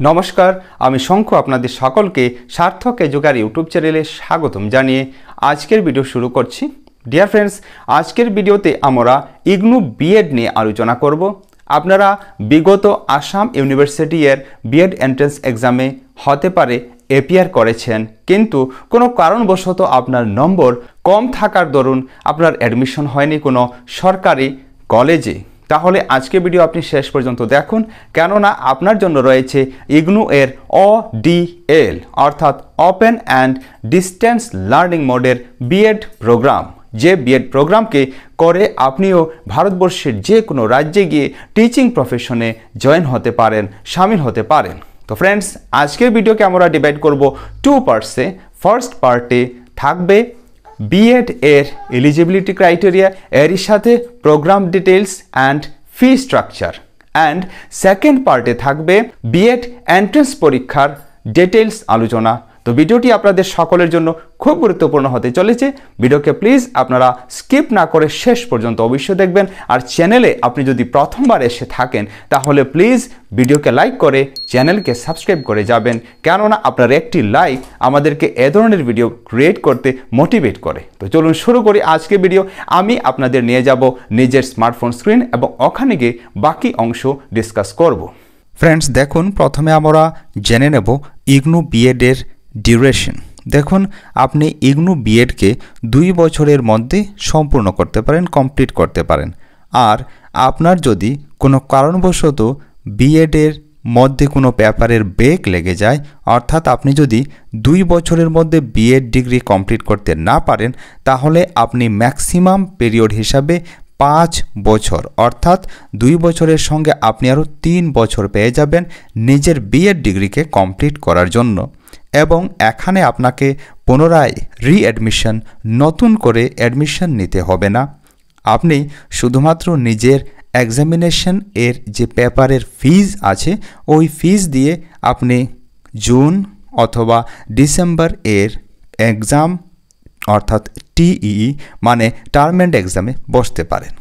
নমস্কার, আমি শঙ্কু আপনাদের সকলকে সার্থক এজুকার ইউটিউব চ্যানেলে স্বাগতম জানিয়ে আজকের ভিডিও শুরু করছি। ডিয়ার ফ্রেন্ডস, আজকের ভিডিওতে আমরা ইগনু বিএড নিয়ে আলোচনা করব। আপনারা বিগত আসাম ইউনিভার্সিটি এর বিএড এন্ট্রান্স এক্সামে হতে পারে অ্যাপিয়ার করেছেন, কিন্তু কোনো কারণবশত আপনার নম্বর কম থাকার দরুন আপনার অ্যাডমিশন হয়নি কোনো সরকারি কলেজে। তাহলে আজকে ভিডিও আপনি শেষ পর্যন্ত দেখুন, কেননা আপনার জন্য রয়েছে ইগনু এর ODL অর্থাৎ ওপেন অ্যান্ড ডিস্টেন্স লার্নিং মোডের বিএড প্রোগ্রাম, যে বিএড প্রোগ্রামকে করে আপনিও ভারতবর্ষের যে কোনো রাজ্যে গিয়ে টিচিং প্রফেশনে জয়েন হতে পারেন, সামিল হতে পারেন। তো ফ্রেন্ডস, আজকের ভিডিওকে আমরা ডিভাইড করব টু পার্টসে। ফার্স্ট পার্টে থাকবে বিএড এর এলিজিবিলিটি ক্রাইটেরিয়া, এরই সাথে programme details and fee structure, and second পার্টে থাকবে বিএড এন্ট্রান্স পরীক্ষার ডিটেলস আলোচনা। তো ভিডিওটি আপনাদের সকলের জন্য খুব গুরুত্বপূর্ণ হতে চলেছে। ভিডিওকে প্লিজ আপনারা স্কিপ না করে শেষ পর্যন্ত অবশ্যই দেখবেন। আর চ্যানেলে আপনি যদি প্রথমবার এসে থাকেন তাহলে প্লিজ ভিডিওকে লাইক করে চ্যানেলকে সাবস্ক্রাইব করে যাবেন, কেননা আপনার একটি লাইক আমাদেরকে এ ধরনের ভিডিও ক্রিয়েট করতে মোটিভেট করে। তো চলুন শুরু করি আজকে ভিডিও। আমি আপনাদের নিয়ে যাব নিজের স্মার্টফোন স্ক্রিন এবং ওখানে গিয়ে বাকি অংশ ডিসকাস করব। ফ্রেন্ডস দেখুন, প্রথমে আমরা জেনে নেব ইগনু বিএড এর ডিউরেশন। দেখুন, আপনি ইগনু বিএডকে 2 বছরের মধ্যে সম্পূর্ণ করতে পারেন, কমপ্লিট করতে পারেন। আর আপনার যদি কোনো কারণবশত বিএডের মধ্যে কোনো পেপারের ব্রেক লেগে যায়, অর্থাৎ আপনি যদি 2 বছরের মধ্যে বিএড ডিগ্রি কমপ্লিট করতে না পারেন, তাহলে আপনি ম্যাক্সিমাম পিরিয়ড হিসাবে 5 বছর, অর্থাৎ 2 বছরের সঙ্গে আপনি আরও 3 বছর পেয়ে যাবেন নিজের বিএড ডিগ্রিকে কমপ্লিট করার জন্য। এবং এখানে আপনাকে পুনরায় রিঅ্যাডমিশন, নতুন করে অ্যাডমিশন নিতে হবে না। আপনি শুধুমাত্র নিজের এক্সামিনেশন এর যে পেপারের ফিজ আছে, ওই ফিজ দিয়ে আপনি জুন অথবা ডিসেম্বর এর এক্সাম অর্থাৎ TEE মানে টার্ম এন্ড এক্সামে বসতে পারেন।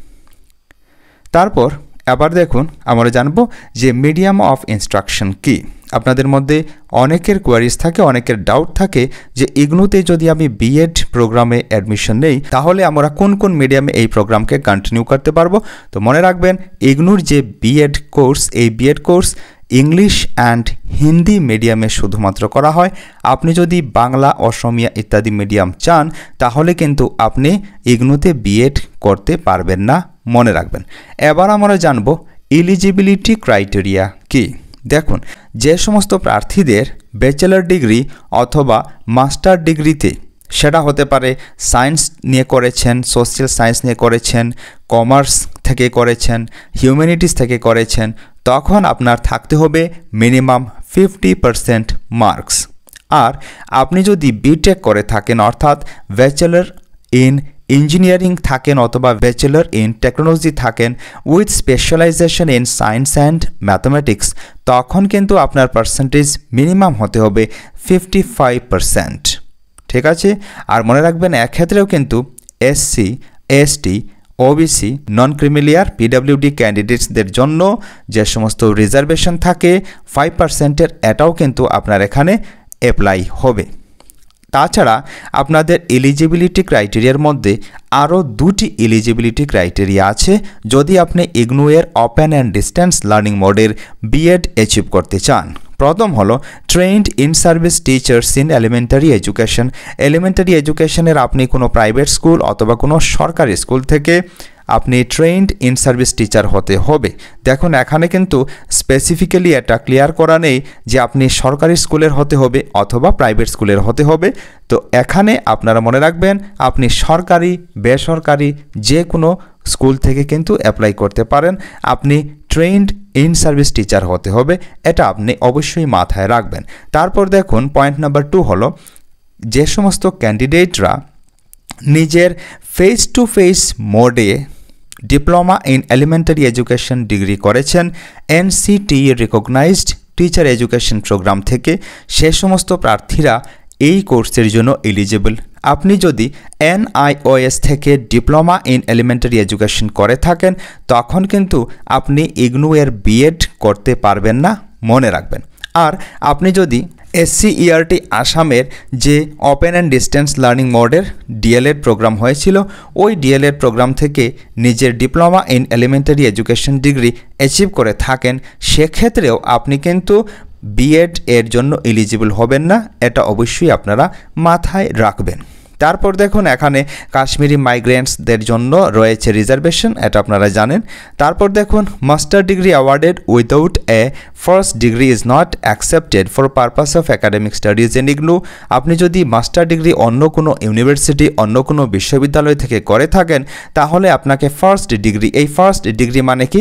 তারপর এবার দেখুন, আমরা জানব যে মিডিয়াম অফ ইনস্ট্রাকশন কি। আপনাদের মধ্যে অনেকের কোয়ারিজ থাকে, অনেকের ডাউট থাকে যে ইগনুতে যদি আমি বিএড প্রোগ্রামে অ্যাডমিশন নেই তাহলে আমরা কোন কোন মিডিয়ামে এই প্রোগ্রামকে কন্টিনিউ করতে পারবো। তো মনে রাখবেন, ইগনুর যে বিএড কোর্স, এই B Ed course English and Hindi মিডিয়ামে শুধুমাত্র করা হয়। আপনি যদি বাংলা, অসমিয়া ইত্যাদি মিডিয়াম চান তাহলে কিন্তু আপনি ইগনুতে বিএড করতে পারবেন না, মনে রাখবেন। এবার আমরা জানব এলিজিবিলিটি ক্রাইটেরিয়া কি। দেখুন, যে সমস্ত প্রার্থীদের ব্যাচেলর ডিগ্রি অথবা মাস্টার ডিগ্রিতে, সেটা হতে পারে সায়েন্স নিয়ে করেছেন, সোশ্যাল সায়েন্স নিয়ে করেছেন, কমার্স থেকে করেছেন, হিউম্যানিটিস থেকে করেছেন, তখন আপনার থাকতে হবে মিনিমাম 50% মার্কস। আর আপনি যদি বিটেক করে থাকেন, অর্থাৎ ব্যাচেলর ইন ইঞ্জিনিয়ারিং থাকেন অথবা ব্যাচেলর ইন টেকনোলজি থাকেন with specialisation in science and mathematics, তখন কিন্তু আপনার পার্সেন্টেজ মিনিমাম হতে হবে 55%। ঠিক আছে? আর মনে রাখবেন, এক্ষেত্রেও কিন্তু SC, ST, OBC, নন ক্রিমিলিয়ার, PWD ক্যান্ডিডেটসদের জন্য যে সমস্ত রিজার্ভেশন থাকে 5%-এর, এটাও কিন্তু আপনার এখানে অ্যাপ্লাই হবে। তাছাড়া আপনাদের এলিজিবিলিটি ক্রাইটেরিয়ার মধ্যে আরও 2টি এলিজিবিলিটি ক্রাইটেরিয়া আছে যদি আপনি ইগনু এর ওপেন অ্যান্ড ডিস্টেন্স লার্নিং মোডের বিএড অ্যাচিভ করতে চান। প্রথম হলো trend in service teachers in elementary education. Elementary এডুকেশনের আপনি কোনো প্রাইভেট স্কুল অথবা কোনো সরকারি স্কুল থেকে আপনি ট্রেন্ড ইন সার্ভিস টিচার হতে হবে। দেখুন, এখানে কিন্তু স্পেসিফিক্যালি এটা ক্লিয়ার করা নেই যে আপনি সরকারি স্কুলের হতে হবে অথবা প্রাইভেট স্কুলের হতে হবে। তো এখানে আপনারা মনে রাখবেন, আপনি সরকারি, বেসরকারি যে কোনো স্কুল থেকে কিন্তু অ্যাপ্লাই করতে পারেন। আপনি ট্রেন্ড ইন সার্ভিস টিচার হতে হবে, এটা আপনি অবশ্যই মাথায় রাখবেন। তারপর দেখুন, পয়েন্ট নাম্বার 2 হলো যে সমস্ত ক্যান্ডিডেটরা নিজের ফেস টু ফেস মোডে diploma in elementary education degree করেছেন NCTE recognised teacher education programme থেকে, সে সমস্ত প্রার্থীরা এই কোর্সের জন্য এলিজিবল। আপনি যদি NIOS থেকে ডিপ্লোমা ইন এলিমেন্টারি এডুকেশন করে থাকেন তখন কিন্তু আপনি ইগনু এর বিএড করতে পারবেন না, মনে রাখবেন। আর আপনি যদি SCERT আসামের যে ওপেন অ্যান্ড ডিস্টেন্স লার্নিং মোডের ডিএলএড প্রোগ্রাম হয়েছিল, ওই ডিএলএড প্রোগ্রাম থেকে নিজের diploma in elementary education degree achieve করে থাকেন, সেক্ষেত্রেও আপনি কিন্তু বিএড এর জন্য এলিজিবল হবেন না। এটা অবশ্যই আপনারা মাথায় রাখবেন। তারপর দেখুন এখানে কাশ্মীরি মাইগ্রেন্টসদের জন্য রয়েছে রিজার্ভেশন, এটা আপনারা জানেন। তারপর দেখুন master degree awarded without a first degree is not accepted for purpose of academic studies in IGNOU. আপনি যদি মাস্টার ডিগ্রি অন্য কোনো ইউনিভার্সিটি, অন্য কোনো বিশ্ববিদ্যালয় থেকে করে থাকেন, তাহলে আপনাকে ফার্স্ট ডিগ্রি, এই ফার্স্ট ডিগ্রি মানে কি,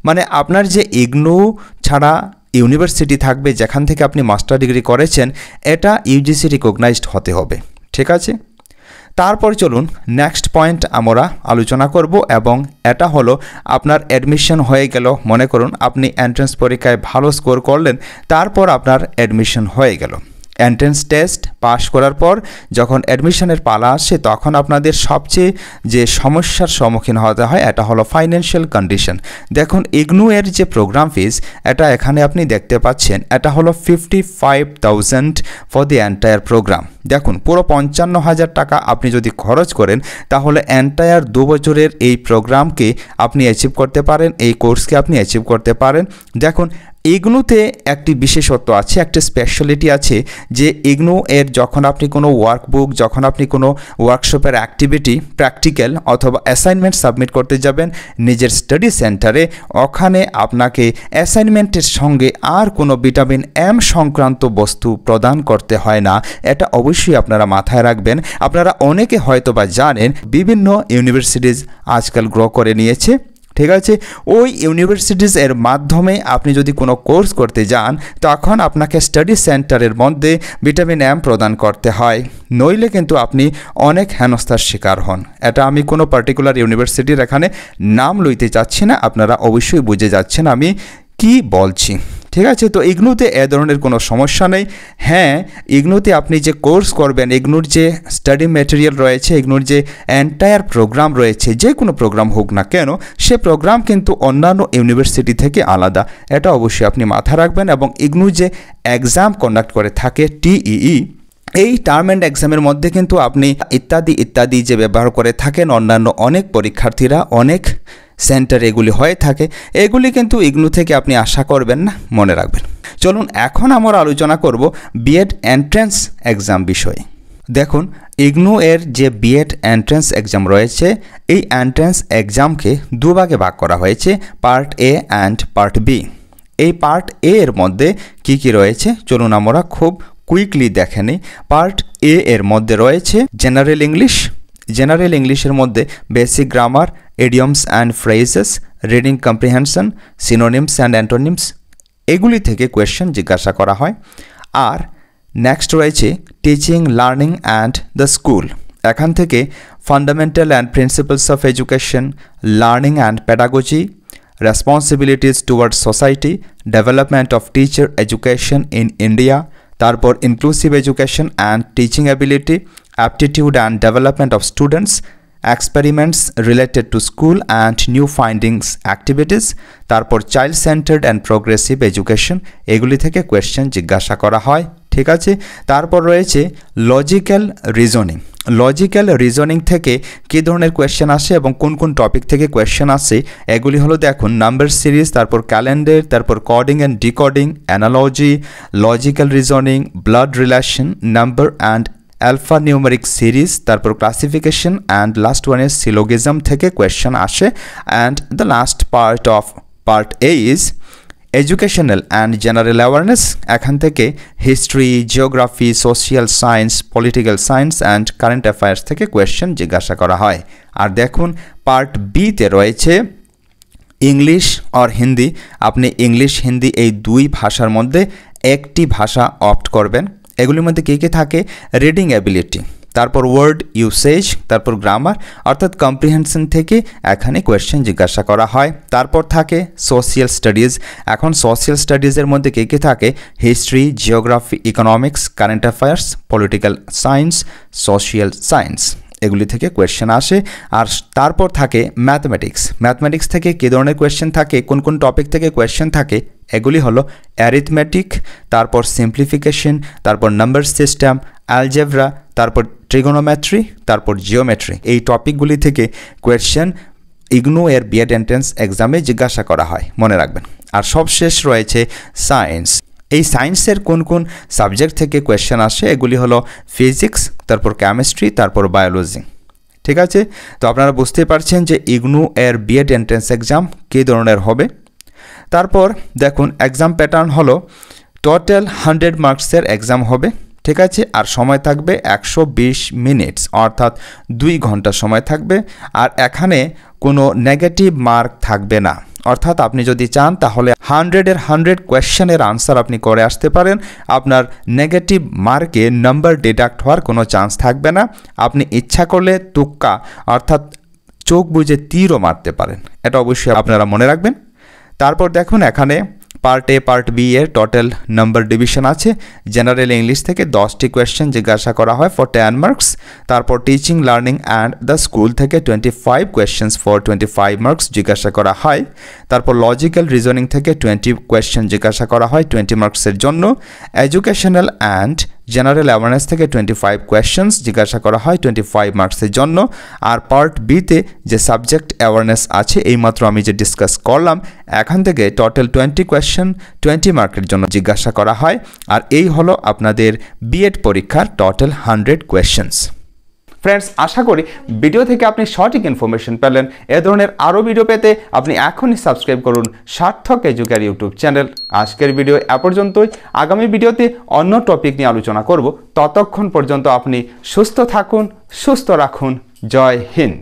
মানে আপনার যে ইগনু ছাড়া ইউনিভার্সিটি থাকবে যেখান থেকে আপনি মাস্টার ডিগ্রি করেছেন, এটা ইউজিসি রিকগনাইজড হতে হবে। ঠিক আছে, তারপর চলুন নেক্সট পয়েন্ট আমরা আলোচনা করব, এবং এটা হলো আপনার অ্যাডমিশন হয়ে গেল। মনে করুন আপনি এন্ট্রান্স পরীক্ষায় ভালো স্কোর করলেন, তারপর আপনার অ্যাডমিশন হয়ে গেল। এন্ট্রান্স টেস্ট পাস করার পর যখন অ্যাডমিশনের পালা আসে, তখন আপনাদের সবচেয়ে যে সমস্যার সম্মুখীন হতে হয়, এটা হলো ফাইন্যান্সিয়াল কন্ডিশন। দেখুন ইগনু এর যে প্রোগ্রাম ফিস, এটা এখানে আপনি দেখতে পাচ্ছেন, এটা হলো 55,000 ফর দি এন্টায়ার প্রোগ্রাম। দেখুন পুরো 55,000 টাকা আপনি যদি খরচ করেন, তাহলে এন্টায়ার 2 বছরের এই প্রোগ্রামকে আপনি অ্যাচিভ করতে পারেন, এই কোর্সকে আপনি অ্যাচিভ করতে পারেন। দেখুন ইগনুতে একটি বিশেষত্ব আছে, একটা স্পেশালিটি আছে, যে ইগনু এর যখন আপনি কোনো ওয়ার্কবুক, যখন আপনি কোনো ওয়ার্কশপের অ্যাক্টিভিটি, প্র্যাকটিক্যাল অথবা অ্যাসাইনমেন্ট সাবমিট করতে যাবেন নিজের স্টাডি সেন্টারে, ওখানে আপনাকে অ্যাসাইনমেন্টের সঙ্গে আর কোনো ভিটামিন এম সংক্রান্ত বস্তু প্রদান করতে হয় না। এটা অবশ্যই আপনারা মাথায় রাখবেন। আপনারা অনেকে হয়তো বা জানেন বিভিন্ন ইউনিভার্সিটিজ আজকাল গ্রো করে নিয়েছে। ঠিক আছে, ওই ইউনিভার্সিটিজ এর মাধ্যমে আপনি যদি কোনো কোর্স করতে যান, তখন আপনাকে স্টাডি সেন্টারের মধ্যে ভিটামিন এম প্রদান করতে হয়, নইলে কিন্তু আপনি অনেক হেনস্থার শিকার হন। এটা আমি কোনো পার্টিকুলার ইউনিভার্সিটির এখানে নাম লইতে চাচ্ছি না, আপনারা অবশ্যই বুঝে যাচ্ছেন আমি কি বলছি। ঠিক আছে, তো ইগনুতে এ ধরনের কোনো সমস্যা নেই। হ্যাঁ, ইগনুতে আপনি যে কোর্স করবেন, ইগনুর যে স্টাডি ম্যাটেরিয়াল রয়েছে, ইগনুর যে এন্টায়ার প্রোগ্রাম রয়েছে, যে কোনো প্রোগ্রাম হোক না কেন, সে প্রোগ্রাম কিন্তু অন্যান্য ইউনিভার্সিটি থেকে আলাদা। এটা অবশ্যই আপনি মাথায় রাখবেন। এবং ইগনু যে এক্সাম কন্ডাক্ট করে থাকে TEE, এই টার্ম অ্যান্ড এক্সামের মধ্যে কিন্তু আপনি ইত্যাদি ইত্যাদি যে ব্যবহার করে থাকেন অন্যান্য অনেক পরীক্ষার্থীরা, অনেক সেন্টার এগুলি হয়ে থাকে, এগুলি কিন্তু ইগনু থেকে আপনি আশা করবেন না, মনে রাখবেন। চলুন এখন আমরা আলোচনা করব বিএড এন্ট্রান্স এক্সাম বিষয়ে। দেখুন ইগনু এর যে বিএড এন্ট্রান্স এক্সাম রয়েছে, এই এন্ট্রান্স এক্সামকে দুভাগে ভাগ করা হয়েছে, part A and part B. এই পার্ট এ এর মধ্যে কি কি রয়েছে চলুন আমরা খুব কুইকলি দেখে নিই। পার্ট এ এর মধ্যে রয়েছে জেনারেল ইংলিশ। জেনারেল ইংলিশের মধ্যে basic grammar, idioms and phrases, reading comprehension, synonyms and antonyms, এগুলি থেকে কোয়েশ্চেন জিজ্ঞাসা করা হয়। আর নেক্সট রয়েছে teaching, learning and the school. এখান থেকে fundamental and principles of education, learning and pedagogy, responsibilities towards society, development of teacher education in India, তারপর inclusive education and teaching ability, aptitude and development of students, experiments related to school and new findings activities, তারপর child centred and progressive education, এগুলি থেকে question জিজ্ঞাসা করা হয়। ঠিক আছে, তারপর রয়েছে লজিক্যাল রিজনিং। লজিক্যাল রিজনিং থেকে কী ধরনের কোয়েশ্চেন আসে এবং কোন কোন টপিক থেকে কোয়েশ্চেন আসে, এগুলি হলো দেখুন নাম্বার সিরিজ, তারপর ক্যালেন্ডার, তারপর coding and decoding, analogy, logical reasoning, blood relation, number and alpha numeric series, তারপর classification, and last one is syllogism থেকে কোয়েশ্চেন আসে। And the last part of part A is educational and general awareness. এখান থেকে history, geography, social science, political science and current affairs থেকে question জিজ্ঞাসা করা হয়। আর দেখুন পার্ট বিতে রয়েছে ইংলিশ আর হিন্দি। আপনি ইংলিশ হিন্দি এই দুই ভাষার মধ্যে একটি ভাষা অপ্ট করবেন। এগুলির মধ্যে কী কী থাকে, রিডিং অ্যাবিলিটি, তারপর ওয়ার্ড ইউসেজ, তারপর গ্রামার অর্থাৎ কম্প্রিহেনশন থেকে এখানে কোয়েশ্চেন জিজ্ঞাসা করা হয়। তারপর থাকে সোশিয়াল স্টাডিজ। এখন সোশিয়াল স্টাডিজের মধ্যে কী কী থাকে, history, geography, economics, current affairs, political science, social science, এগুলি থেকে কোয়েশ্চেন আসে। আর তারপর থাকে ম্যাথমেটিক্স থেকে কী ধরনের কোয়েশ্চেন থাকে, কোন কোন টপিক থেকে কোয়েশ্চেন থাকে, এগুলি হলো অ্যারিথমেটিক, তারপর সিম্পলিফিকেশন, তারপর নাম্বার সিস্টেম, অ্যালজেব্রা, তারপর ট্রিগোনোমেট্রি, তারপর জিওমেট্রি। এই টপিকগুলি থেকে কোয়েশ্চেন ইগনু এর বিএড এন্ট্রান্স এক্সামে জিজ্ঞাসা করা হয়, মনে রাখবেন। আর সবশেষ রয়েছে সায়েন্স। এই সায়েন্সের কোন কোন সাবজেক্ট থেকে কোয়েশ্চেন আসে, এগুলি হলো ফিজিক্স, তারপর কেমিস্ট্রি, তারপর বায়োলজি। ঠিক আছে, তো আপনারা বুঝতে পারছেন যে ইগনু এর বিএড এন্ট্রান্স এক্সাম কী ধরনের হবে। তারপর দেখুন এক্সাম প্যাটার্ন হলো টোটাল 100 মার্কসের এক্সাম হবে। ঠিক আছে, আর সময় থাকবে 120 মিনিটস, অর্থাৎ 2 ঘন্টা সময় থাকবে। আর এখানে কোনো নেগেটিভ মার্ক থাকবে না, অর্থাৎ আপনি যদি চান তাহলে 100-এর 100 কোয়েশ্চেনের আনসার আপনি করে আসতে পারেন। আপনার নেগেটিভ মার্কে নাম্বার ডিডাক্ট হওয়ার কোনো চান্স থাকবে না। আপনি ইচ্ছা করলে তুক্কা অর্থাৎ চোখ বুজে তীরও মারতে পারেন, এটা অবশ্যই আপনারা মনে রাখবেন। তারপর দেখুন এখানে পার্ট এ পার্ট বি এর টোটাল নাম্বার ডিভিশন আছে। জেনারেল ইংলিশ থেকে 10টি কোয়েশ্চেন জিজ্ঞাসা করা হয় ফর 10 মার্কস। তারপর teaching learning and the school থেকে 25 কোয়েশ্চেন্স ফর 25 মার্কস জিজ্ঞাসা করা হয়। তারপর লজিক্যাল রিজনিং থেকে 20 কোয়েশ্চেন জিজ্ঞাসা করা হয় 20 মার্কসের জন্য। এডুকেশনাল অ্যান্ড জেনারেল অ্যাওয়ারনেস থেকে 25 কোয়েশ্চেন্স জিজ্ঞাসা করা হয় 25 মার্কসের জন্য। আর পার্ট বিতে যে সাবজেক্ট অ্যাওয়ারনেস আছে, এইমাত্র আমি যে ডিসকাস করলাম, এখান থেকে টোটাল 20 কোয়েশ্চেন 20 মার্কের জন্য জিজ্ঞাসা করা হয়। আর এই হলো আপনাদের বিএড পরীক্ষার টোটাল 100 কোয়েশ্চেন্স। ফ্রেন্ডস, আশা করি ভিডিও থেকে আপনি সঠিক ইনফরমেশন পেলেন। এ ধরনের আরও ভিডিও পেতে আপনি এখনই সাবস্ক্রাইব করুন সার্থক এডুকেয়ার ইউটিউব চ্যানেল। আজকের ভিডিও এ পর্যন্তই। আগামী ভিডিওতে অন্য টপিক নিয়ে আলোচনা করব। ততক্ষণ পর্যন্ত আপনি সুস্থ থাকুন, সুস্থ রাখুন। জয় হিন্দ।